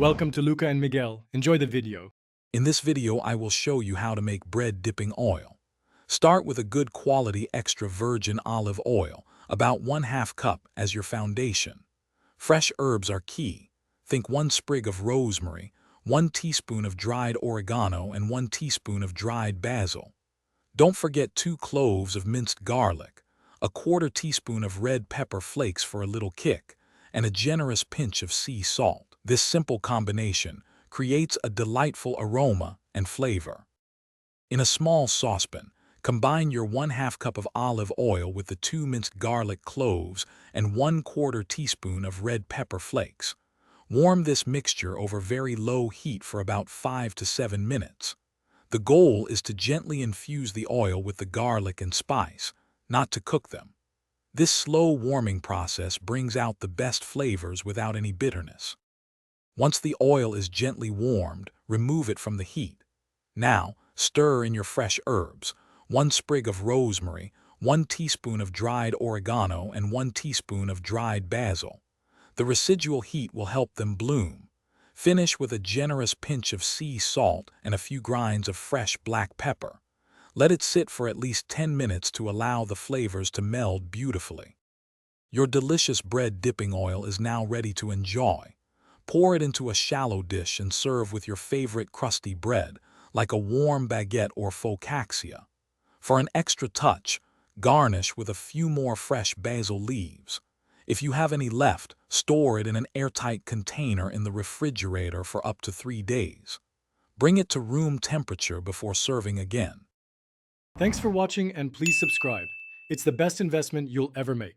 Welcome to Luca and Miguel. Enjoy the video. In this video, I will show you how to make bread dipping oil. Start with a good quality extra virgin olive oil, about 1/2 cup as your foundation. Fresh herbs are key. Think 1 sprig of rosemary, 1 teaspoon of dried oregano, and 1 teaspoon of dried basil. Don't forget 2 cloves of minced garlic, a 1/4 teaspoon of red pepper flakes for a little kick, and a generous pinch of sea salt. This simple combination creates a delightful aroma and flavor. In a small saucepan, combine your 1/2 cup of olive oil with the 2 minced garlic cloves and 1/4 teaspoon of red pepper flakes. Warm this mixture over very low heat for about 5 to 7 minutes. The goal is to gently infuse the oil with the garlic and spice, not to cook them. This slow warming process brings out the best flavors without any bitterness. Once the oil is gently warmed, remove it from the heat. Now, stir in your fresh herbs, 1 sprig of rosemary, 1 teaspoon of dried oregano, and 1 teaspoon of dried basil. The residual heat will help them bloom. Finish with a generous pinch of sea salt and a few grinds of fresh black pepper. Let it sit for at least 10 minutes to allow the flavors to meld beautifully. Your delicious bread dipping oil is now ready to enjoy. Pour it into a shallow dish and serve with your favorite crusty bread, like a warm baguette or focaccia. For an extra touch, garnish with a few more fresh basil leaves. If you have any left, store it in an airtight container in the refrigerator for up to 3 days. Bring it to room temperature before serving again. Thanks for watching and please subscribe. It's the best investment you'll ever make.